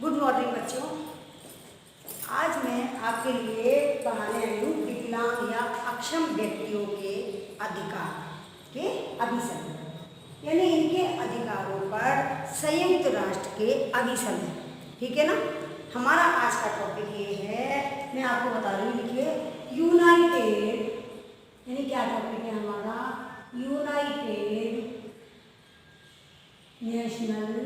Good morning बच्चों। आज मैं आपके लिए पढ़ाने आई हूँ विकलांग या अक्षम व्यक्तियों के अधिकार के अभिसंधान, यानी इनके अधिकारों पर संयुक्त राष्ट्र के अभिसंधान। ठीक है ना। हमारा आज का टॉपिक ये है, मैं आपको बता रही हूँ, लिखिए यूनाइटेड, यानी क्या टॉपिक है हमारा, United national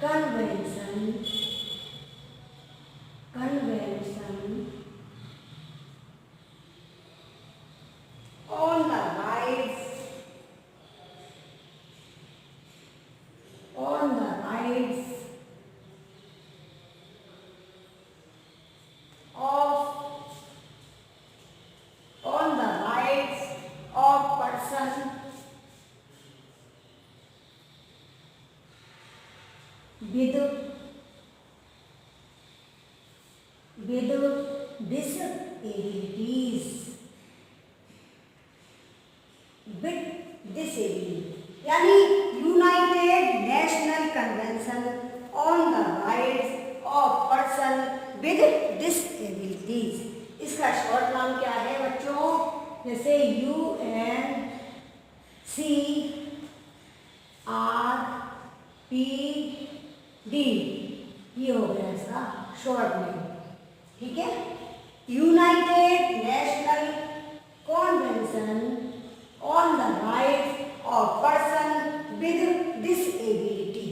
convention on the rights of person with disability, यानी United national convention on the rights of person with disabilities. इसका शॉर्ट नाम क्या है बच्चों, जैसे UNCRPD, ये हो गया इसका शॉर्ट नेम। ठीक है, United national convention on the rights of person with disability.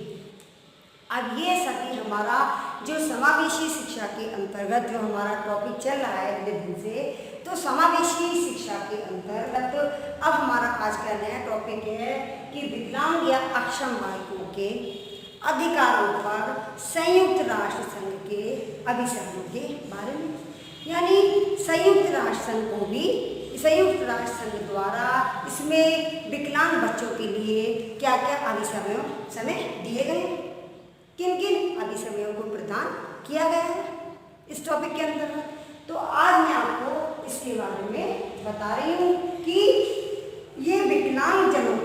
अब ये सभी हमारा जो समावेशी शिक्षा के अंतर्गत जो हमारा टॉपिक चल रहा है अगले दिन से, तो समावेशी शिक्षा के अंतर्गत अब हमारा आज का नया टॉपिक है कि विकलांग या अक्षम बालकों के अधिकारों पर संयुक्त राष्ट्र संघ के अभिसरणों के बारे में। यानी संयुक्त राष्ट्र संघ को भी, संयुक्त राष्ट्र संघ द्वारा इसमें विकलांग बच्चों के लिए क्या क्या समय दिए गए, किन किन अभिसमयों को प्रदान किया गया है इस टॉपिक के अंतर्गत। तो आज मैं आपको इसके बारे में बता रही हूँ कि ये विकलांगजनों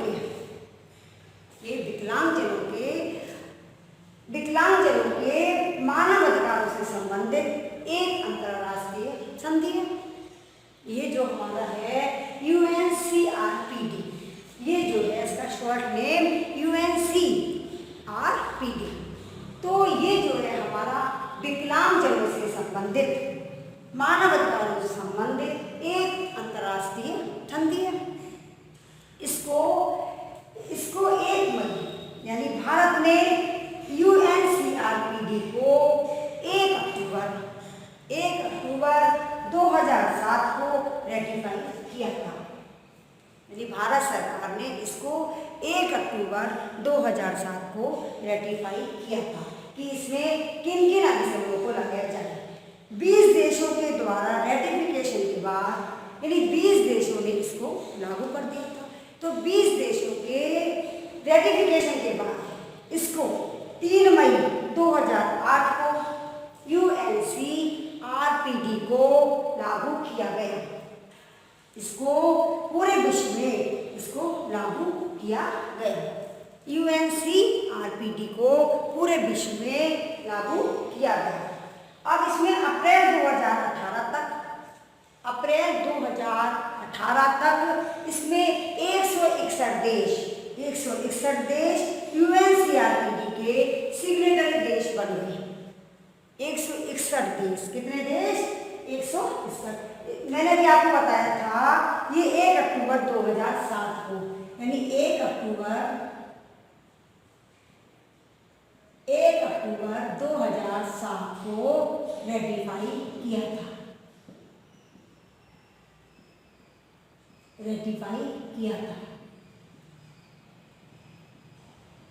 के मानव अधिकारों से संबंधित एक अंतर्राष्ट्रीय संधि है। ये जो हमारा है UNCRPD, ये जो है इसका शॉर्ट नेम UNCRPD। तो ये जो है हमारा विकलांगजनों से संबंधित, मानव अधिकारों से संबंधित एक अंतर्राष्ट्रीय संधि है। इसको 1 मई, यानी भारत ने UNCRPD को 1 अक्टूबर 2007 को रेटिफाई किया था। यानी भारत सरकार ने इसको 1 अक्टूबर 2007 को रेटिफाई किया था कि इसमें किन किन अधिसमयों को लगाया जाए। 20 देशों के द्वारा रेटिफिकेशन के बाद, यानी 20 देशों ने इसको लागू कर दिया था। तो 20 देशों के रेटिफिकेशन के बाद इसको 3 मई 2008 को UNCRPD को लागू किया गया। इसको पूरे विश्व में इसको लागू किया गया। UNCRPD को पूरे विश्व में लागू किया गया। अब इसमें अप्रैल 2018 तक इसमें 161 देश UNCRPD के सिग्नेटरी देश बन गए। 161 देश, कितने देश? 161। मैंने भी आपको बताया था ये 1 अक्टूबर 2007 को, यानी 1 अक्टूबर 2007 को रेटिफाई किया था।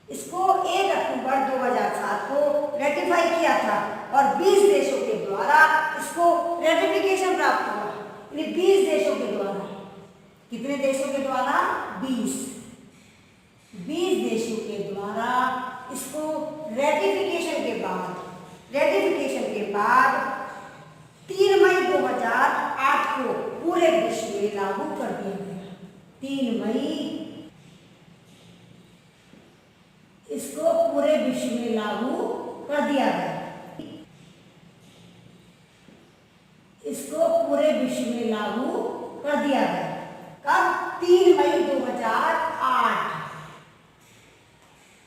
इसको 1 अक्टूबर 2007 को रेटिफाई किया था और 20 देशों के द्वारा इसको रेटिफिकेशन प्राप्त हुआ। यानी 20 देशों के द्वारा, कितने देशों के द्वारा? 20 देशों के द्वारा इसको रेटिफिकेशन के बाद 3 मई 2008 को पूरे विश्व में लागू कर दिया गया। 3 मई इसको पूरे विश्व में लागू कर दिया गया। इसको पूरे विश्व में लागू कर दिया गया। कब? 3 मई 2008।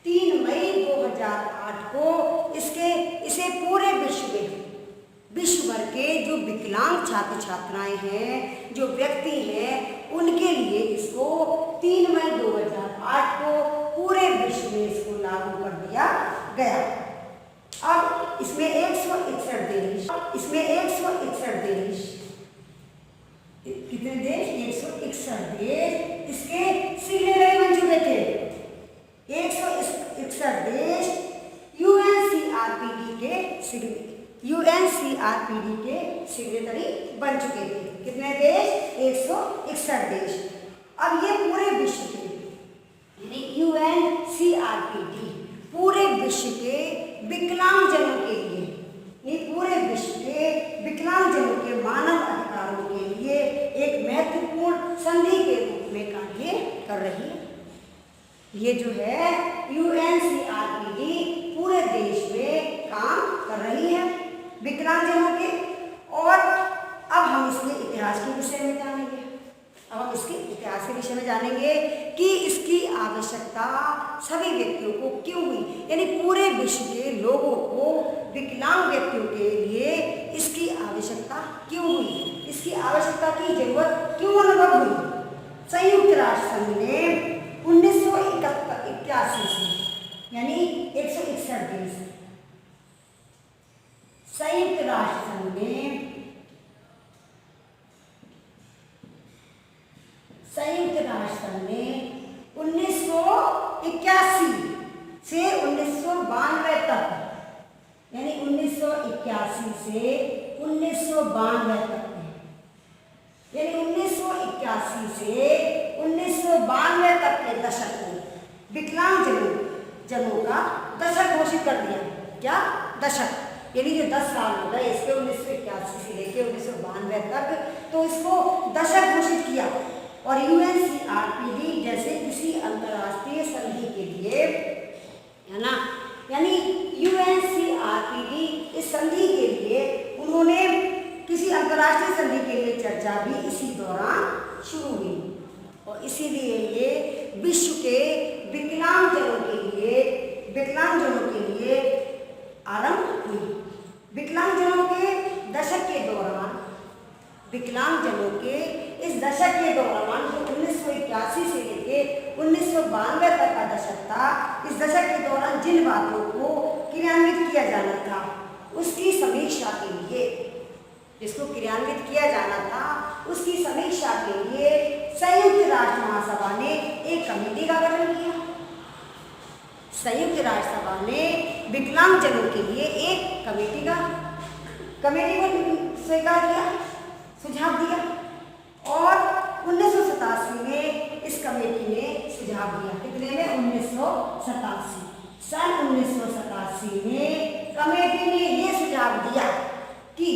3 मई 2008 को इसे पूरे विश्व भर के जो विकलांग छात्र छात्राएं हैं, जो व्यक्ति हैं, उनके लिए इसको 3 मई 2008 को पूरे विश्व में इसको लागू कर दिया गया। अब इसमें 161 देश, कितने देश? 161 देश इसके सिग्नेटरी बन चुके थे। 161 देश यूएनसीआरपीडी के सिग्नेटरी बन चुके थे। कितने देश? 161 देश। अब ये पूरे विश्व के यानी यूएनसीआरपीडी पूरे विश्व के विकलांगजनों के लिए, पूरे विश्व के विकलांगजनों के मानव अधिकारों के लिए एक महत्वपूर्ण संधि के रूप में कार्य कर रही है। ये जो है यूएनसीआरपीडी पूरे देश में काम कर रही है विकलांगजनों के। और अब हम इसके इतिहास के विषय में जानेंगे। कि इसकी आवश्यकता सभी व्यक्तियों को क्यों हुई, यानी पूरे विश्व के लोगों को, विकलांग व्यक्तियों के लिए इसकी आवश्यकता क्यों हुई, इसकी आवश्यकता की जरूरत क्यों अनुभव हुई। संयुक्त राष्ट्र संघ ने 1981 से यानी 161 देश, संयुक्त राष्ट्र संघ ने 1981 से 1992 तक, यानी 1981 से 1992 तक, यानी 1981 से 1992 तक के दशक को विकलांगजनों का दशक घोषित कर दिया। क्या दशक? यानी जो 10 साल हो गए इसके 1981 से लेकर 1992 तक, तो इसको दशक घोषित किया। और यूएनसीआरपीडी जैसे किसी अंतर्राष्ट्रीय संधि के लिए, है ना, यानी यूएनसीआरपीडी इस संधि के लिए उन्होंने किसी अंतर्राष्ट्रीय संधि के लिए चर्चा भी इसी दौरान शुरू हुई। और इसीलिए ये विश्व के विकलांगजनों के लिए आरंभ हुई। विकलांगजनों के दशक के दौरान, विकलांगजनों के इस दशक के दौरान जो 1981 से लेकर 1992 तक का दशक था, इस दशक के दौरान जिन बातों को क्रियान्वित किया जाना था उसकी समीक्षा के लिए, जिसको क्रियान्वित किया जाना था उसकी समीक्षा के लिए संयुक्त राष्ट्र महासभा ने एक कमेटी का गठन किया। संयुक्त राष्ट्र सभा ने विकलांगजनों के लिए एक कमेटी को स्वीकार किया, सुझाव दिया। और 1987 में इस कमेटी ने सुझाव दिया। कितने में? 1987। सन 1987 में कमेटी ने ये सुझाव दिया कि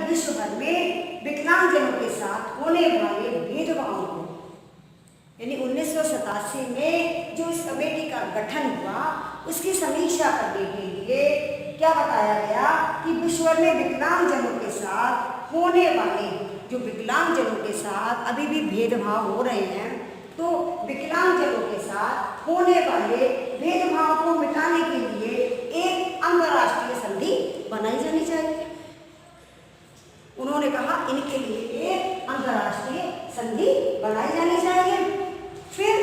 विश्व भर में विकलांगजनों के साथ होने वाले भेदभाव को, यानी 1987 में जो इस कमेटी का गठन हुआ उसकी समीक्षा करने के लिए क्या बताया गया कि विश्व भर में विकलांगजनों के साथ होने वाले, जो विकलांगजनों के साथ अभी भी भेदभाव हो रहे हैं, तो विकलांगजनों के साथ होने वाले भेदभाव को मिटाने के लिए एक अंतर्राष्ट्रीय संधि बनाई जानी चाहिए। उन्होंने कहा इनके लिए एक अंतर्राष्ट्रीय संधि बनाई जानी चाहिए। फिर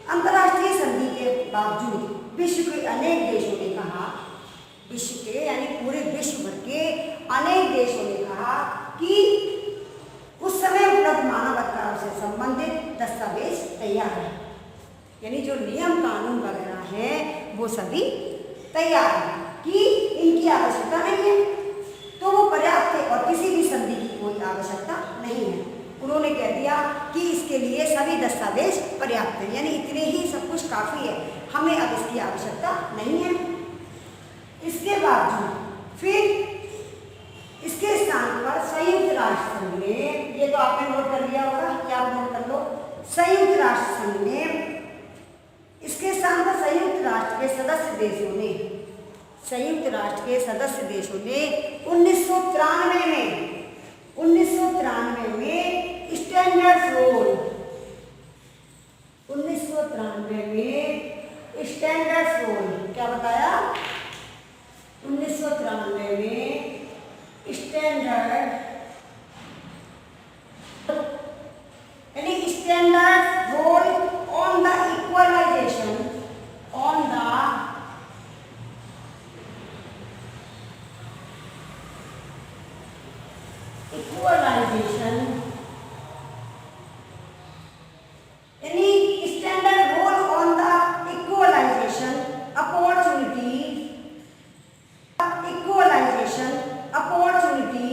अंतर्राष्ट्रीय संधि के बावजूद विश्व के अनेक देशों ने कहा, विश्व के यानी पूरे विश्व भर के अनेक देशों ने कहा कि उस समय उपलब्ध मानव अधिकारों से संबंधित दस्तावेज तैयार है, यानी जो नियम कानून वगैरह हैं वो सभी तैयार है कि इनकी आवश्यकता नहीं है, तो वो पर्याप्त है और किसी भी संधि की कोई आवश्यकता नहीं है। उन्होंने कह दिया कि इसके लिए सभी दस्तावेज पर्याप्त हैं, यानी इतने ही सब कुछ काफ़ी है, हमें अब इसकी आवश्यकता नहीं है। इसके बावजूद फिर इसके स्थान पर संयुक्त राष्ट्र संघ ने, ये तो आपने नोट कर लिया होगा, या आप नोट कर लो, संयुक्त राष्ट्र संघ ने इसके स्थान पर संयुक्त राष्ट्र के सदस्य देशों ने, संयुक्त राष्ट्र के सदस्य देशों ने 1993 में स्टैंडर्ड रोल, 1993 में स्टैंडर्ड रोल क्या बताया, 1993 में स्टैंडर्ड यानी standard role on the equalization, on the equalization यानी standard role on the equalisation opportunity, equalization opportunity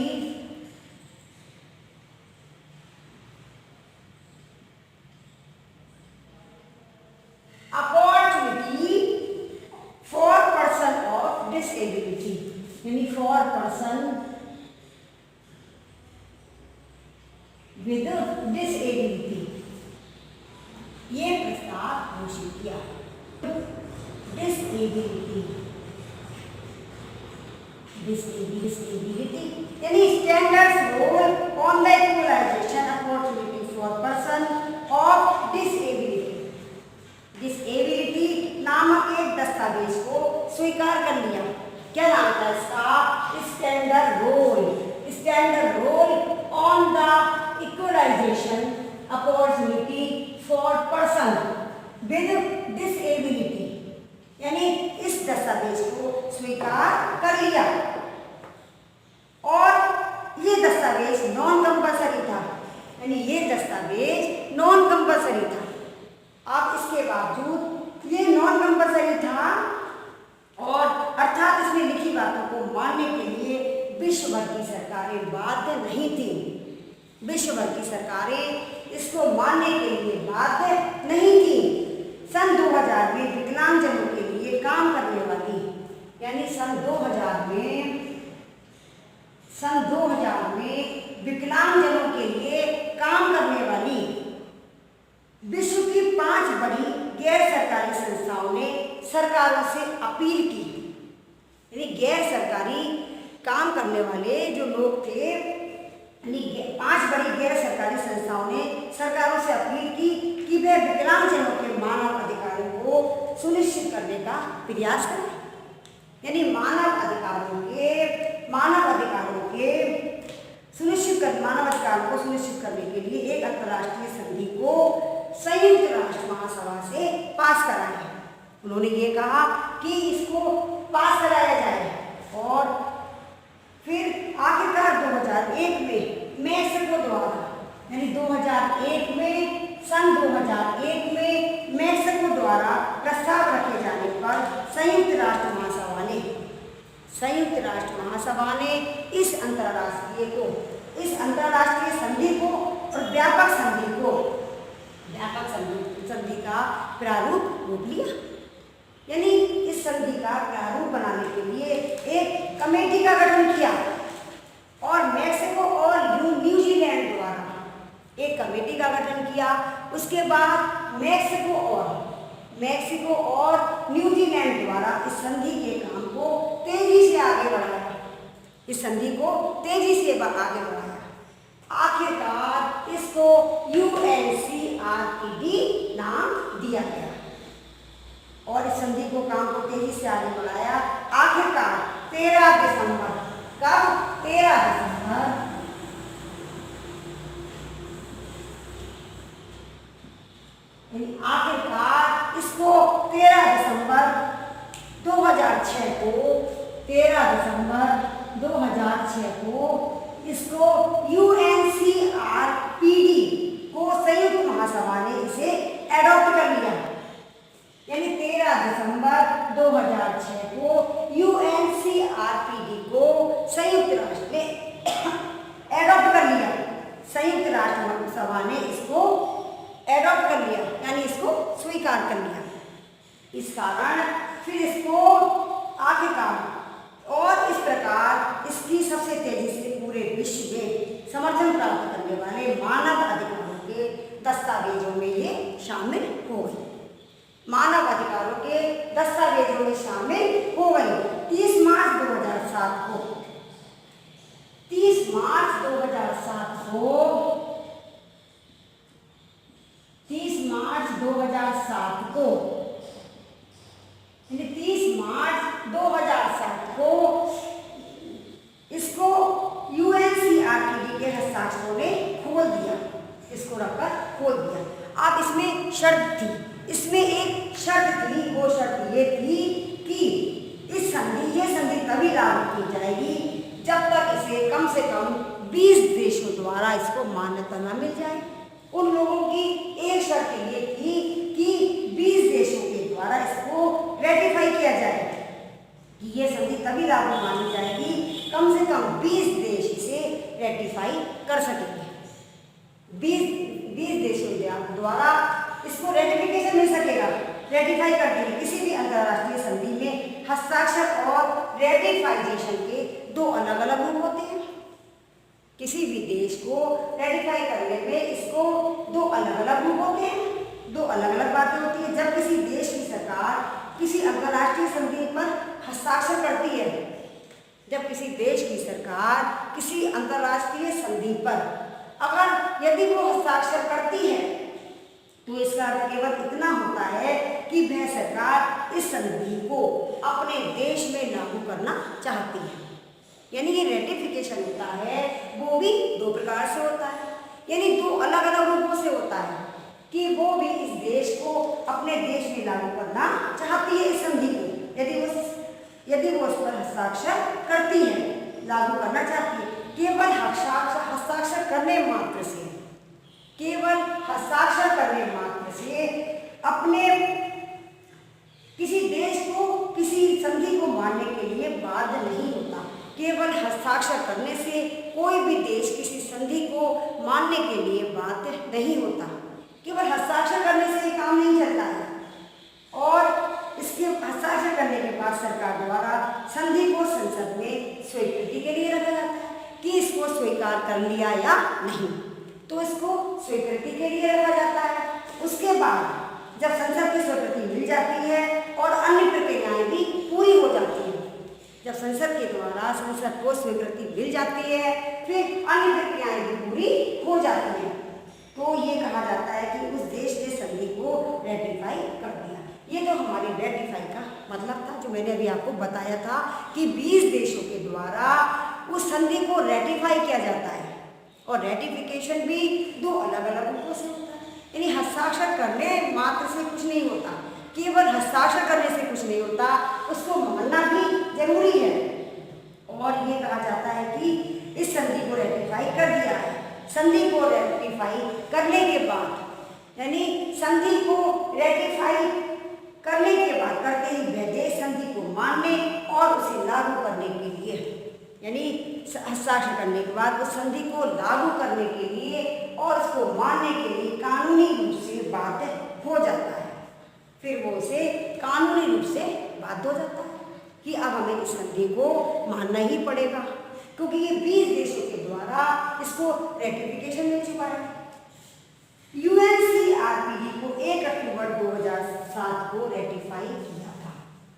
for person of disability, यानी फॉर पर्सन विद डिसेबिलिटी, ये प्रस्ताव घोषित किया। डिसेबिलिटी, डिसेबिलिटी यानी standard role on the equalisation opportunity for person of disability, disability नामक एक दस्तावेज को स्वीकार कर लिया। क्या नाम था इसका, standard role, standard role on the equalisation opportunity for person with disability, यानी इस दस्तावेज को स्वीकार कर लिया। और ये दस्तावेज नॉन कंपल्सरी था, यानी ये दस्तावेज नॉन कंपल्सरी था। अब इसके बावजूद ये नॉन कंपल्सरी था और अर्थात इसमें लिखी बातों को मानने के लिए विश्व भर की सरकारें बाध्य नहीं थी, विश्व भर की सरकारें इसको मानने के लिए बाध्य नहीं थी। सन 2000 में विकलांगजनों के लिए काम करने वाली, यानी सन 2000 में विकलांगजनों के लिए काम करने वाली विश्व की 5 बड़ी गैर सरकारी संस्थाओं ने सरकारों से अपील की, यानी गैर सरकारी काम करने वाले जो लोग थे, यानी 5 बड़ी गैर सरकारी संस्थाओं ने सरकारों से अपील की कि वे विकलांगजनों के मानव अधिकारों को सुनिश्चित करने का प्रयास करें, यानी मानव अधिकारों को सुनिश्चित करने के लिए एक अंतर्राष्ट्रीय संधि को संयुक्त राष्ट्र महासभा से पास कराएं। उन्होंने ये कहा कि इसको पास कराया जाए और फिर आखिरकार 2001 में मैक्सिको द्वारा, यानी 2001 में सन 2001 में मैक्सिको द्वारा प्रस्ताव रखे जाने पर संयुक्त राष्ट्र महासभा ने इस अंतर्राष्ट्रीय संधि को और व्यापक संधि का प्रारूप रूप लिया, यानी इस संधि का प्रारूप बनाने के लिए एक कमेटी का गठन किया और मैक्सिको और न्यूजीलैंड द्वारा एक कमेटी का गठन किया। उसके बाद मैक्सिको और न्यूजीलैंड द्वारा इस संधि के काम को तेजी से आगे बढ़ाया, आखिरकार इसको UNCRPD नाम दिया गया और इस संधि को काम को तेजी से आगे बढ़ाया। आखिरकार 13 दिसंबर, कब, 13 दिसंबर आखिरकार इसको 13 दिसंबर 2006 को इसको UNCRPD को संयुक्त महासभा ने इसे एडॉप्ट कर लिया, यानी 13 दिसंबर 2006 को UNCRPD को संयुक्त राष्ट्र ने एडॉप्ट कर लिया, संयुक्त राष्ट्र महासभा ने इसको एडॉप्ट कर लिया, यानी इसको स्वीकार कर लिया। इस कारण फिर इसको आखिरकार और इस प्रकार इसकी सबसे तेजी से पूरे विश्व में समर्थन प्राप्त करने वाले मानव अधिकारों के दस्तावेजों में ये शामिल हो गई। मानव अधिकारों के दस्तावेजों में शामिल हो गई। 30 मार्च 2007 को 30 मार्च 2007 को 30 मार्च 2007 को 30 मार्च 2007 को इसको UNCRPD के हस्ताक्षरों ने खोल दिया, इसको रखकर खोल दिया। अब इसमें शर्त थी, इसमें एक शर्त थी, वो शर्त ये थी कि ये संधि तभी लागू की जाएगी जब तक इसे कम से कम 20 देशों द्वारा इसको मान्यता न मिल जाए। उन लोगों की एक शर्त ये थी कि 20 देशों के द्वारा इसको रेटिफाई किया जाए, कि ये संधि तभी लागू मानी जाएगी कम से कम 20 देश इसे रेटिफाई कर सकेंगे। 20 देशों द्वारा इसको रेटिफिकेशन मिल सकेगा, रेटिफाई कर देंगे। किसी भी अंतर्राष्ट्रीय संधि में हस्ताक्षर और रेटिफाइजेशन के दो अलग अलग रूप होते हैं। किसी भी देश को रेटिफाई करने में इसको दो अलग अलग रूप होते हैं, दो अलग अलग बातें होती हैं। जब किसी देश की सरकार किसी अंतर्राष्ट्रीय संधि पर हस्ताक्षर करती है, जब किसी देश की सरकार किसी अंतर्राष्ट्रीय संधि पर अगर यदि वो हस्ताक्षर करती है तो इसका अर्थ केवल इतना होता है कि वह सरकार इस संधि को अपने देश में लागू करना चाहती है। यानी ये रेटिफिकेशन होता है वो भी दो प्रकार से होता है, यानी दो अलग अलग रूपों से होता है कि वो भी इस देश को अपने देश में लागू करना चाहती है इस संधि को। यदि वो उस पर हस्ताक्षर करती है, लागू करना चाहती है। केवल हस्ताक्षर करने मात्र से, केवल हस्ताक्षर करने मात्र से अपने किसी देश को किसी संधि को मानने के लिए बाध्य नहीं होता। केवल हस्ताक्षर करने से कोई भी देश किसी संधि को मानने के लिए बाध्य नहीं होता। केवल हस्ताक्षर करने से ये काम नहीं चलता है, और इसके हस्ताक्षर करने के बाद सरकार द्वारा संधि को संसद में स्वीकृति के लिए रखा जाता है कि इसको स्वीकार कर लिया या नहीं, तो इसको स्वीकृति के लिए रखा जाता है। उसके बाद जब संसद की स्वीकृति मिल जाती है और अन्य प्रक्रियाएं भी पूरी हो जाती हैं, जब संसद के द्वारा संसद को स्वीकृति मिल जाती है फिर अन्य प्रक्रियाएं भी पूरी हो जाती हैं, तो ये कहा जाता है कि उस देश ने संधि को रेटिफाई कर दिया। ये तो हमारी रेटिफाई का मतलब था, जो मैंने अभी आपको बताया था कि 20 देशों के द्वारा उस संधि को रेटिफाई किया जाता है। और रेटिफिकेशन भी दो अलग अलग रूपों से होता है, यानी हस्ताक्षर करने मात्र से कुछ नहीं होता, केवल हस्ताक्षर करने से कुछ नहीं होता, उसको मानना भी जरूरी है। और ये कहा जाता है कि इस संधि को रेटिफाई कर दिया है। संधि को रेटिफाई करने के बाद, यानी संधि को रेटिफाई करने के बाद करते ही वह देश संधि को मानने और उसे लागू करने के लिए, यानी हस्ताक्षर करने के बाद उस संधि को लागू करने के लिए और उसको मानने के लिए कानूनी रूप से बाध्य हो जाता है। फिर वो उसे कानूनी रूप से बाध्य हो जाता है कि अब हमें इस संधि को मानना ही पड़ेगा, क्योंकि ये 20 देशों के द्वारा इसको रेटिफिकेशन मिल चुका है। UNCRPD को 1 अक्टूबर 2007 को रेटिफाई किया था,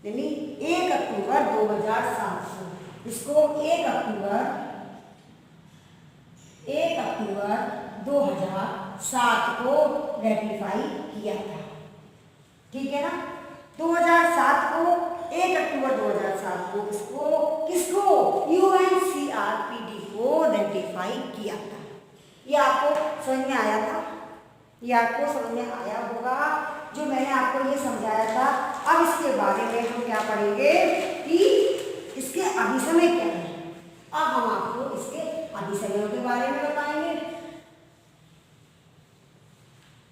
यानी 1 अक्टूबर 2007 को इसको 1 अक्टूबर 2007 को रेटिफाई किया था। ठीक है ना, 2007 को 1 अक्टूबर 2007 को किसको UNCRPD को रेटिफाई किया था। ये आपको समझ में आया था, ये आपको समझ में आया होगा जो मैंने आपको ये समझाया था। अब इसके बारे में हम क्या पढ़ेंगे कि इसके अभिसमय क्या है। अब हम आपको इसके अभिसमयों के बारे में बताएंगे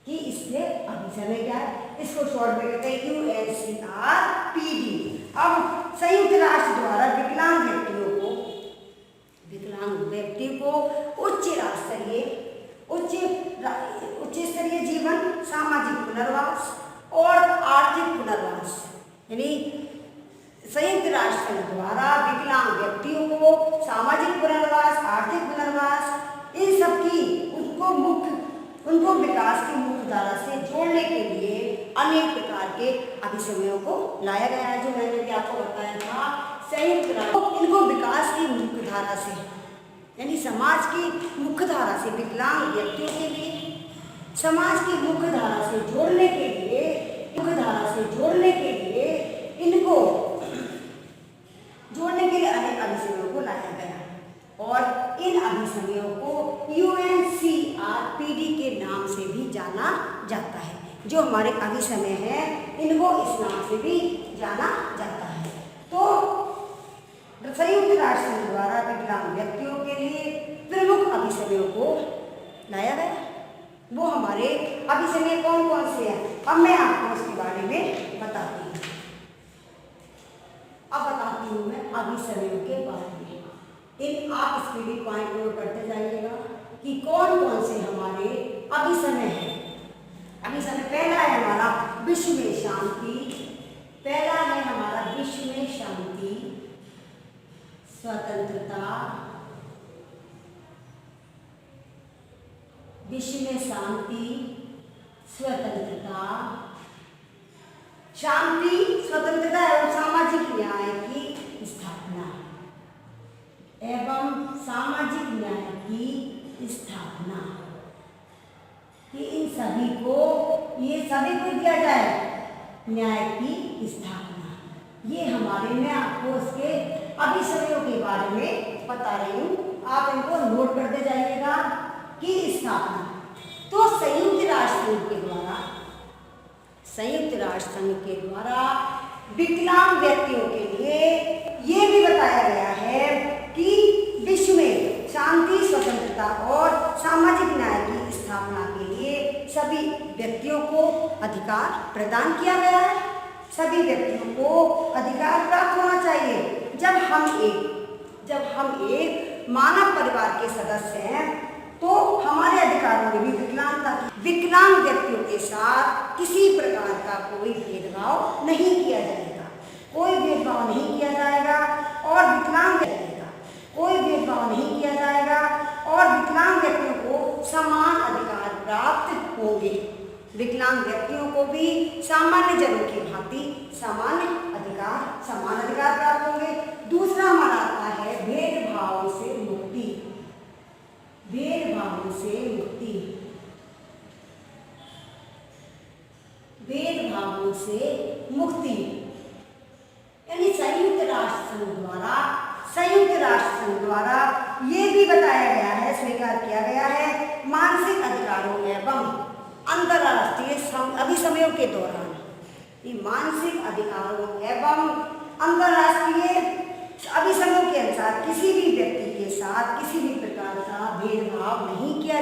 कि इसके अभिसमय क्या है। इसको शॉर्ट में कहते हैं UNCRPD। अब संयुक्त राष्ट्र द्वारा विकलांग व्यक्ति को उच्च स्तरीय जीवन, सामाजिक पुनर्वास और आर्थिक पुनर्वास, यानी संयुक्त राष्ट्र संघ द्वारा विकलांग व्यक्तियों को सामाजिक पुनर्वास, आर्थिक पुनर्वास, इन सब की उनको विकास की मुख्य धारा से जोड़ने के लिए अनेक प्रकार के अभिसमयों को लाया गया है। जो मैंने भी आपको बताया था, संयुक्त राष्ट्र इनको विकास की मुख्य धारा से, यानी समाज की मुख्य धारा से विकलांग व्यक्तियों के लिए समाज की मुख्य धारा से जोड़ने के लिए इनको जोड़ने के लिए अनेक अभिसमयों को लाया गया और इन अभिसमयों को UNCRPD के नाम से भी जाना जाता है। जो हमारे अभिसमय हैं इनको इस नाम से भी जाना जाता है। तो संयुक्त राष्ट्र संघ द्वारा विकलांग व्यक्तियों के लिए प्रमुख अभिसमयों को लाया गया। वो हमारे अभिसमय कौन कौन से हैं, अब मैं आपको उसके बारे में बताती हूँ। अब बताती हूँ मैं अभिसमयों के बारे में। आप इसके भी पॉइंट नोट करते जाइएगा कि कौन कौन से हमारे अभिसमय हैं। अभिसमय पहला है हमारा विश्व में शांति। पहला है हमारा विश्व में शांति, स्वतंत्रता, विश्व में शांति, स्वतंत्रता, शांति, स्वतंत्रता एवं सामाजिक न्याय की स्थापना कि इन सभी को दिया जाए न्याय की स्थापना। ये हमारे, मैं आपको उसके अभिसमयों के बारे में बता रही हूँ, आप इनको नोट करते जाइएगा कि स्थापना। तो संयुक्त राष्ट्र संघ के द्वारा विकलांग व्यक्तियों के लिए ये भी बताया गया है कि विश्व में शांति, स्वतंत्रता और सामाजिक न्याय की स्थापना के लिए सभी व्यक्तियों को अधिकार प्रदान किया गया है। सभी व्यक्तियों को अधिकार प्राप्त होना चाहिए। जब हम एक मानव परिवार के सदस्य हैं तो हमारे अधिकारों में भी विकलांग व्यक्तियों के साथ किसी प्रकार का कोई भेदभाव नहीं किया जाएगा। और विकलांग व्यक्तियों को समान अधिकार प्राप्त होंगे। विकलांग व्यक्तियों को भी सामान्य जनों की भांति समान अधिकार प्राप्त होंगे। दूसरा हमारा आता है भेदभाव से मुक्ति। यानी संयुक्त राष्ट्र संघ द्वारा ये भी बताया गया है, स्वीकार किया गया है, मानसिक अधिकारों एवं अंतर्राष्ट्रीय अभिसमयों के दौरान मानसिक अधिकारों एवं अंतर्राष्ट्रीय अभिसमयों के अनुसार किसी भी व्यक्ति के साथ किसी भी प्रकार का भेदभाव नहीं किया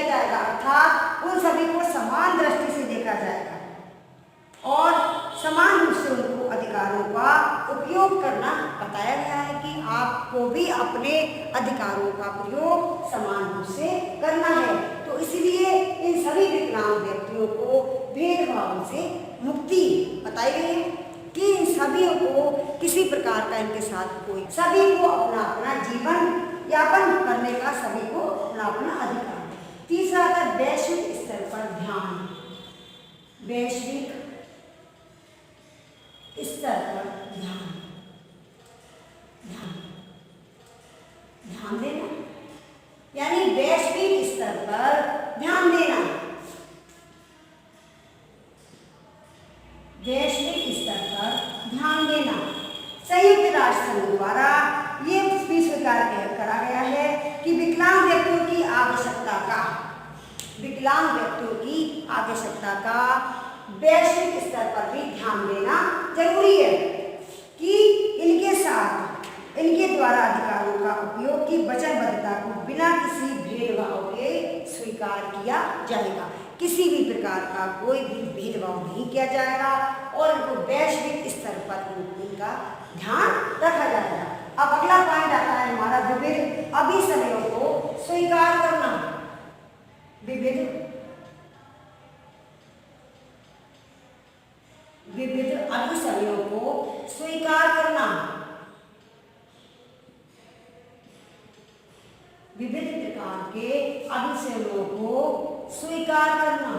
जाएगा। अर्थात उन सभी को समान दृष्टि से देखा जाएगा और समान रूप से उनको अधिकारों का उपयोग करना बताया गया है कि आपको भी अपने अधिकारों का प्रयोग समान रूप से करना है। तो इसलिए इन सभी विकलांग व्यक्तियों को भेदभाव से मुक्ति बताई गई है कि इन सभी को किसी प्रकार का इनके साथ सभी को अपना जीवन यापन करने का अपना अधिकार। तीसरा आता है वैश्विक स्तर पर ध्यान। ध्यान देना, यानी वैश्विक स्तर पर ध्यान देना। संयुक्त राष्ट्र संघ द्वारा ये भी स्वीकार करा गया है कि विकलांग व्यक्तियों की आवश्यकता का वैश्विक स्तर पर भी ध्यान देना जरूरी है कि इनके द्वारा अधिकारों का उपयोग की वचनबद्धता को बिना किसी भेदभाव के स्वीकार किया जाएगा। किसी भी प्रकार का कोई भी भेदभाव नहीं किया जाएगा और इनको वैश्विक स्तर पर इनका ध्यान रखा जाएगा। अब अगला पॉइंट आता है हमारा विविध अभिसमयों को स्वीकार करना। विविध विभिन्न प्रकार के अभिसमयों को स्वीकार करना।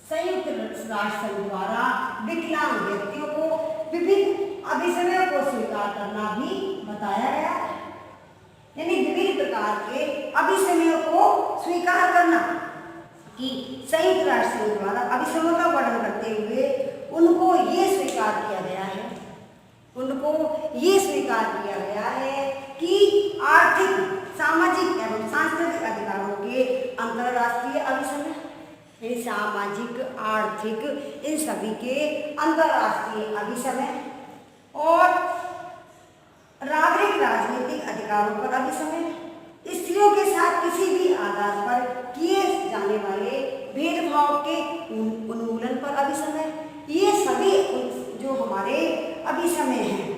संयुक्त राष्ट्र संघ द्वारा विकलांग व्यक्तियों को विभिन्न अभिसमयों को स्वीकार करना भी बताया गया है। यानी विभिन्न प्रकार के अभिसमयों को स्वीकार करना कि संयुक्त राष्ट्र संघ द्वारा अभिसमयों का वर्णन करते हुए उनको ये स्वीकार किया गया है, कि आर्थिक, सामाजिक एवं सांस्कृतिक अधिकारों के अंतरराष्ट्रीय अभिसमय, यानी सामाजिक, आर्थिक, इन सभी के अंतरराष्ट्रीय अभिसमय और नागरिक राजनीतिक अधिकारों पर अभिसमय, स्त्रियों के साथ किसी भी आधार पर किए जाने वाले भेदभाव के उन्मूलन पर अभिसमय, ये सभी जो हमारे अभिसमय हैं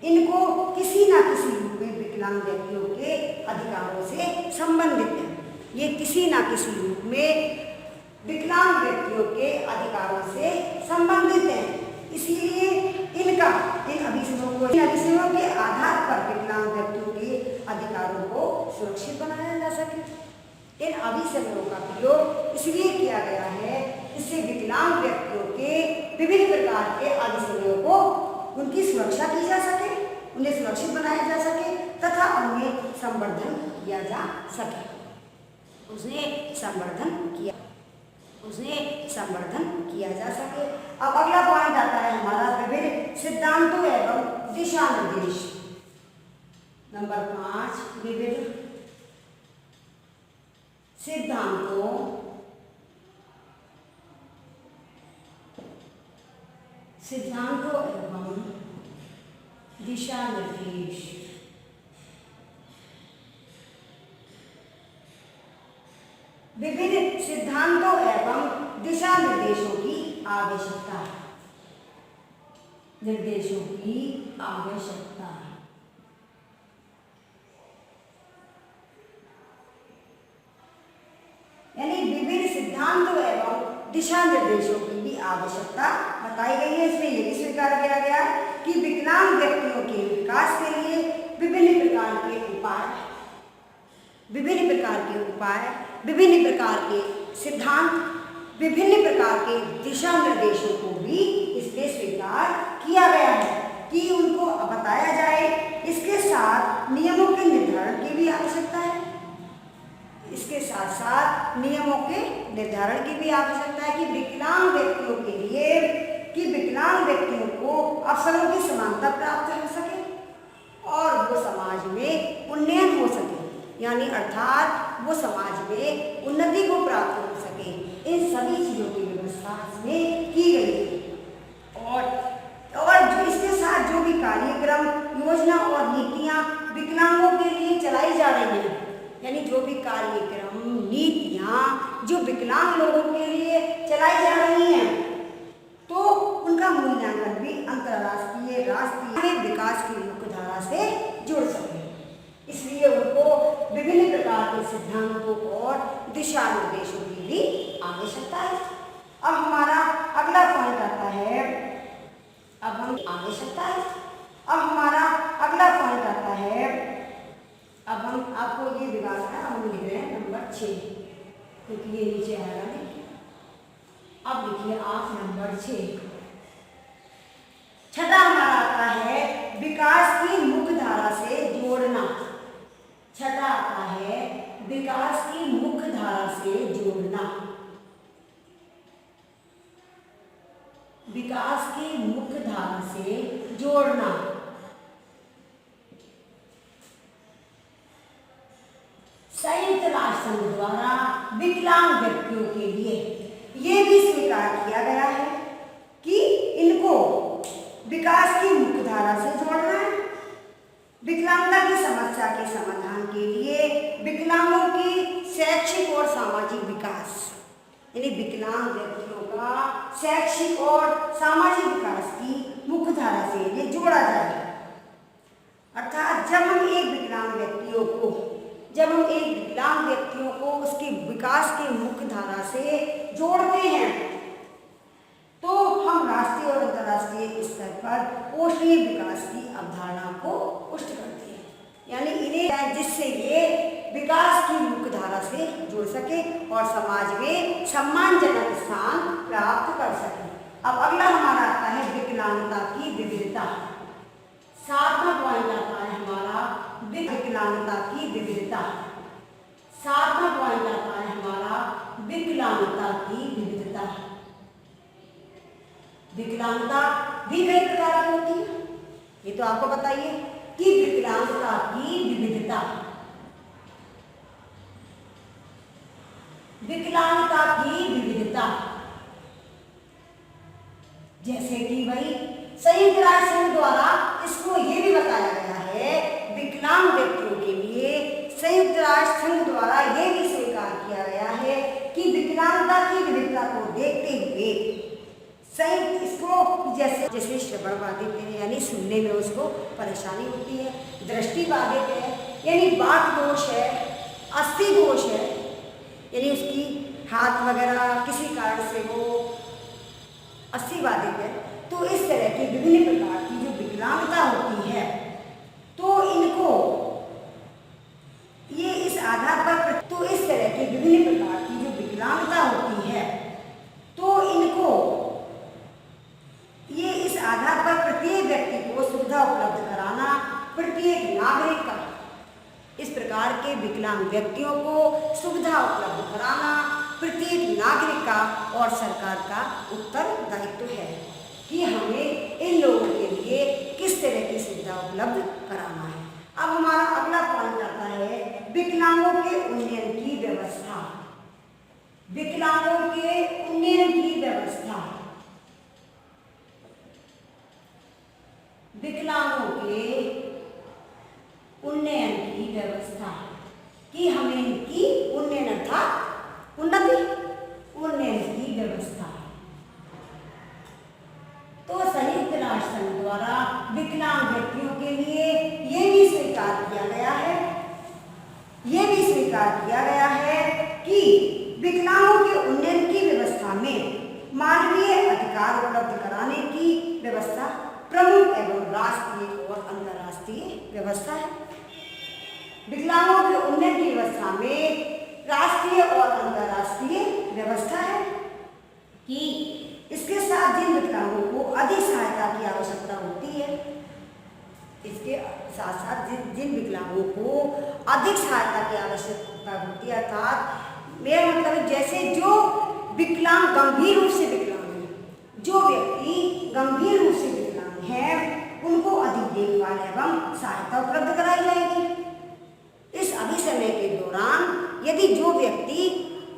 इनको किसी न किसी रूप में विकलांग व्यक्तियों के अधिकारों से संबंधित है। ये किसी न किसी रूप में विकलांग व्यक्तियों के अधिकारों से संबंधित है। इसीलिए इन अभिसमयों के आधार पर विकलांग व्यक्तियों के अधिकारों को सुरक्षित बनाया जा सके। इन अभिसमयों का प्रयोग इसलिए किया गया है इससे विकलांग व्यक्तियों के विभिन्न प्रकार के अभिसमयों को उनकी सुरक्षा की जा सके, उन्हें सुरक्षित बनाया जा सके तथा उन्हें संवर्धन किया जा सके। उसने संवर्धन किया जा सके। अब अगला पॉइंट आता है हमारा विभिन्न सिद्धांतों एवं दिशा निर्देश। नंबर 5, विभिन्न सिद्धांतों एवं दिशा निर्देश। विभिन्न सिद्धांतों एवं दिशा निर्देशों की आवश्यकता है। यानी विभिन्न सिद्धांतों एवं दिशा निर्देशों की भी आवश्यकता बताई गई है। इसमें यह भी स्वीकार किया गया कि विकलांग व्यक्तियों के विकास के लिए विभिन्न प्रकार के सिद्धांत, विभिन्न प्रकार के दिशा निर्देशों को भी इसमें स्वीकार किया गया है कि उनको बताया जाए। इसके साथ नियमों के निर्धारण की भी आवश्यकता है। कि विकलांग व्यक्तियों को अवसरों की समानता प्राप्त हो सके और वो समाज में उन्नयन हो सके, यानी अर्थात वो समाज में उन्नति को प्राप्त हो सके। इन सभी चीज़ों की व्यवस्था इसमें की गई है। और जो इसके साथ जो भी कार्यक्रम, योजना और नीतियाँ विकलांगों के लिए चलाई जा रही हैं, यानी जो भी कार्यक्रम, नीतियाँ जो विकलांग लोगों के लिए चलाई जा रही हैं, तो उनका मूल्यांकन भी अंतर्राष्ट्रीय, राष्ट्रीय विकास की मुख्यधारा से जुड़ सके। इसलिए उनको विभिन्न प्रकार के सिद्धांतों और दिशा निर्देशों की भी आवश्यकता है। अब हमारा अगला पॉइंट आता है, अब हम आपको ये विभाग है, हम लिख रहे हैं नंबर 6, क्योंकि ये नीचे आएगा नहीं। अब लिखिए आप नंबर 6। छठा हमारा आता है विकास की मुख्य धारा से जोड़ना। छठा आता है विकास की मुख्य धारा से जोड़ना। विकास की मुख्य धारा से जोड़ना। संयुक्त राष्ट्र संघ द्वारा विकलांग व्यक्तियों के लिए ये भी स्वीकार किया गया है कि इनको विकास की मुख्य धारा से जोड़ना है। विकलांगता की समस्या के समाधान के लिए विकलांगों की शैक्षिक और सामाजिक विकास, यानी विकलांग व्यक्तियों का शैक्षिक और सामाजिक विकास की मुख्य धारा से ये जोड़ा जाए। अर्थात जब हम एक विकलांग व्यक्तियों को उसके विकास की मुख्य धारा से जोड़ते हैं, तो हम राष्ट्रीय और अंतर्राष्ट्रीय स्तर पर पोषणीय विकास की अवधारणा को पुष्ट करते हैं। यानी इन्हें जिससे ये विकास की मुख्य धारा से जुड़ सके और समाज में सम्मानजनक स्थान प्राप्त कर सके। अब अगला हमारा आता है विकलांगता की विविधता। 7वां पॉइंट आता है हमारा विकलांगता की विविधता। 7वां पॉइंट आता है हमारा विकलांगता की विविधता। विकलांगता भी कई प्रकार की होती है, ये तो आपको बताइए कि विकलांगता की विविधता। विकलांगता की विविधता जैसे कि भाई संयुक्त राष्ट्र संघ द्वारा इसको ये भी बताया गया है, विकलांग व्यक्तियों के लिए संयुक्त राष्ट्र संघ द्वारा ये भी स्वीकार किया गया है कि विकलांगता की विविधता को देखते हुए संयुक्त इसको जैसे श्रवण बाधित है यानी सुनने में उसको परेशानी होती है, दृष्टि बाधित है यानी बात दोष है, अस्थि दोष है यानी उसकी हाथ वगैरह किसी कारण से वो अस्थि बाधित है, तो इस तरह की विभिन्न प्रकार की जो विकलांगता होती है तो इनको ये इस आधार पर तो इस तरह की विभिन्न प्रकार की जो विकलांगता होती है तो इनको ये इस आधार पर प्रत्येक व्यक्ति को सुविधा उपलब्ध कराना प्रत्येक नागरिक का, इस प्रकार के विकलांग व्यक्तियों को सुविधा उपलब्ध कराना प्रत्येक नागरिक का और सरकार का उत्तरदायित्व है कि हमें इन लोगों के लिए किस तरह की सुविधा उपलब्ध कराना है। अब हमारा अगला पॉइंट आता है विकलांगों के उन्नयन की व्यवस्था। विकलांगों के उन्नयन की व्यवस्था। विकलांगों के उन्नयन की व्यवस्था कि हमें इनकी उन्नयन अर्थात उन्नति उन्नयन की व्यवस्था। तो संयुक्त राष्ट्र संघ द्वारा विकलांग व्यक्तियों के लिए ये भी स्वीकार किया गया है, ये भी स्वीकार किया गया है कि विकलांगों के उन्नयन की व्यवस्था में मानवीय अधिकार उपलब्ध कराने की व्यवस्था प्रमुख एवं राष्ट्रीय और अंतर्राष्ट्रीय व्यवस्था है। विकलांगों के उन्नयन की व्यवस्था में राष्ट्रीय और अंतर्राष्ट्रीय व्यवस्था है कि इसके साथ जिन विकलांगों को अधिक सहायता की आवश्यकता होती है, इसके साथ साथ जिन विकलांगों को अधिक सहायता की आवश्यकता होती है, अर्थात मेरा मतलब जैसे जो विकलांग गंभीर रूप से विकलांग है, जो व्यक्ति गंभीर रूप से विकलांग है उनको अधिक देखभाल एवं सहायता उपलब्ध कराई जाएगी। इस अभिसमय के दौरान यदि जो व्यक्ति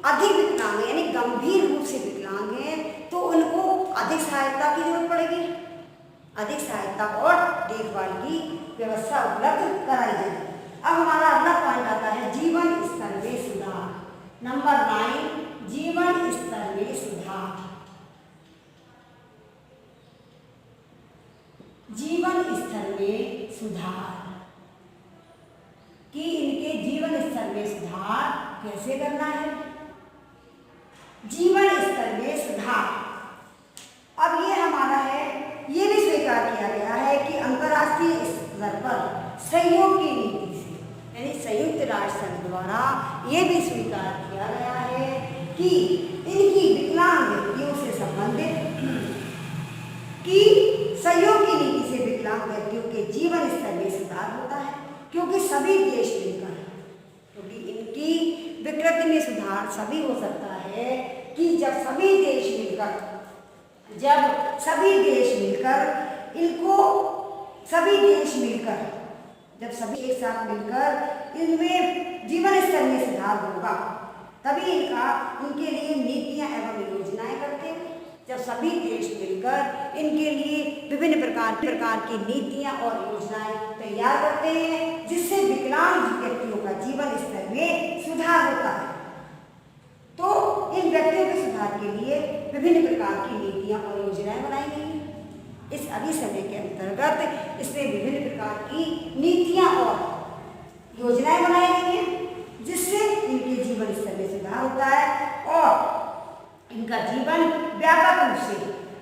अधिक विकलांग है यानी गंभीर रूप से विकलांग है तो उनको अधिक सहायता की जरूरत पड़ेगी, अधिक सहायता और देखभाल की व्यवस्था उपलब्ध कराई जाएगी। अब हमारा अगला पॉइंट आता है जीवन स्तर में सुधार। नंबर 9 जीवन स्तर में सुधार। जीवन स्तर में सुधार कि इनके जीवन स्तर में सुधार कैसे करना है। जीवन स्तर में सुधार, अब ये हमारा है, ये भी स्वीकार किया गया है कि अंतर्राष्ट्रीय स्तर पर सहयोग की नीति से यानी संयुक्त राष्ट्र संघ द्वारा ये भी स्वीकार किया गया है कि इनकी विकलांग व्यक्तियों से संबंधित कि सहयोग की नीति से विकलांग व्यक्तियों के जीवन स्तर में सुधार होता है, क्योंकि सभी देश मिलकर, क्योंकि इनकी विकृति में सुधार सभी हो सकता है कि जब सभी देश मिलकर जब सभी एक साथ मिलकर इनमें जीवन स्तर में सुधार होगा, तभी इनके लिए नीतियां एवं योजनाएं करते हैं। जब सभी देश मिलकर इनके लिए विभिन्न प्रकार की नीतियां और योजनाएं तैयार करते हैं, जिससे विकलांग व्यक्तियों का जीवन स्तर में सुधार होता है। तो इन व्यक्तियों के सुधार के लिए विभिन्न प्रकार की नीतियां और योजनाएं बनाई गई हैं। इस अभिसमय के अंतर्गत इसमें विभिन्न प्रकार की नीतियां और योजनाएं बनाई गई हैं, जिससे इनके जीवन स्तर में सुधार होता है और इनका जीवन व्यापक रूप से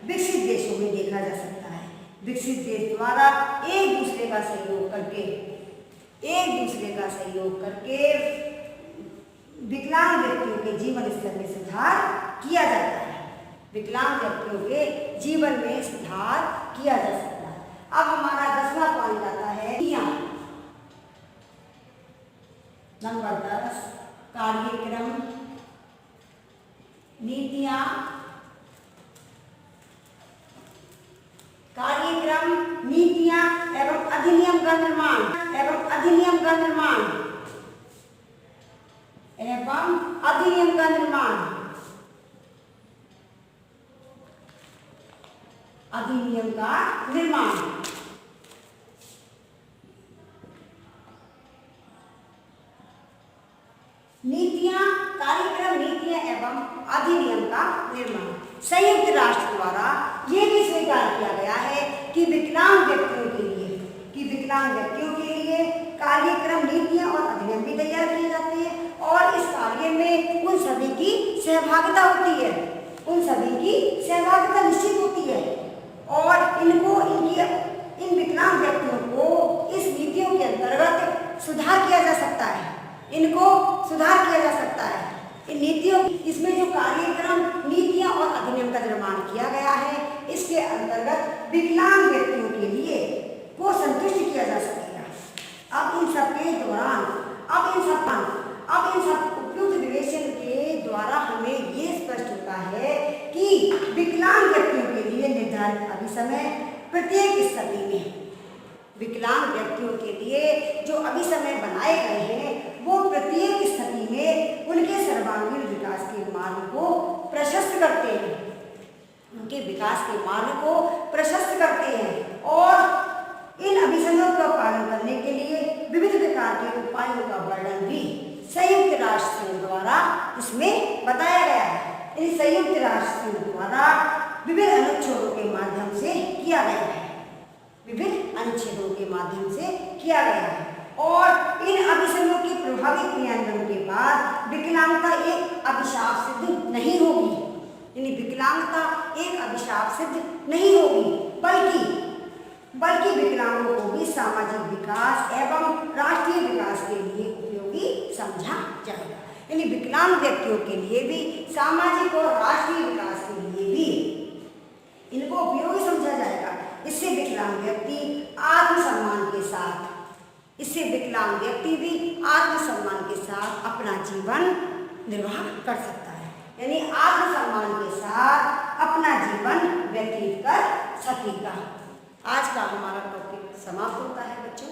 विकसित देशों में देखा जा सकता है। विकसित देश द्वारा एक दूसरे का सहयोग करके एक दूसरे का सहयोग करके विकलांग व्यक्तियों के जीवन स्तर में सुधार किया जाता है। विकलांग व्यक्तियों के जीवन में सुधार किया जा सकता है। अब हमारा 10वां पॉइंट आता है नंबर 10, कार्यक्रम, नीतियां, कार्यक्रम, नीतियां एवं अधिनियम का निर्माण एवं अधिनियम का निर्माण एवं अधिनियम का निर्माण अधिनियम का निर्माण। नीतियां, कार्यक्रम, नीतियां एवं अधिनियम का निर्माण। संयुक्त राष्ट्र द्वारा यह भी स्वीकार किया गया है कि विकलांग व्यक्तियों के लिए कार्यक्रम, नीतियां और अधिनियम भी तैयार किए जाते हैं और इस कार्य में उन सभी की सहभागिता होती है, उन सभी की सहभागिता निश्चित होती है और इन विकलांग व्यक्तियों को इस नीतियों के अंतर्गत सुधार किया जा सकता है, इनको सुधार किया जा सकता है। इन नीतियों, इसमें जो कार्यक्रम, नीतियां और अधिनियम का निर्माण किया गया है, इसके अंतर्गत विकलांग व्यक्तियों के लिए को संतुष्ट किया जा सकेगा। अब इन सब के दौरान, अब इन सब उपयुक्त विवेचन के द्वारा हमें ये स्पष्ट होता है कि विकलांग व्यक्तियों के लिए निर्धारित अभिसमय प्रत्येक स्थिति में, विकलांग व्यक्तियों के लिए जो अभिसमय बनाए गए हैं वो प्रत्येक स्थिति में उनके सर्वांगीण विकास के मार्ग को प्रशस्त करते हैं, उनके विकास के मार्ग को प्रशस्त करते हैं और इन अभिसमयों का पालन करने के लिए विविध प्रकार के उपायों का वर्णन भी संयुक्त राष्ट्र संघ द्वारा इसमें बताया गया है। इन संयुक्त राष्ट्र संघ द्वारा विभिन्न अनुच्छेदों के माध्यम से किया गया है, विभिन्न अनुच्छेदों के माध्यम से किया गया है और इन अभिसमयों के प्रभावी क्रियान्वयन के बाद विकलांगता एक अभिशाप सिद्ध नहीं होगी, यानी विकलांगता एक अभिशाप सिद्ध नहीं होगी, बल्कि विकलांगों को भी सामाजिक विकास एवं राष्ट्रीय विकास के लिए उपयोगी समझा जाएगा। यानी विकलांग व्यक्तियों के लिए भी सामाजिक और राष्ट्रीय विकास के लिए भी इनको उपयोगी समझा जाएगा। इससे विकलांग व्यक्ति भी आत्मसम्मान के साथ अपना जीवन निर्वाह कर सकता है, यानी आत्मसम्मान के साथ अपना जीवन व्यतीत कर सकेगा। आज का हमारा टॉपिक समाप्त होता है बच्चों।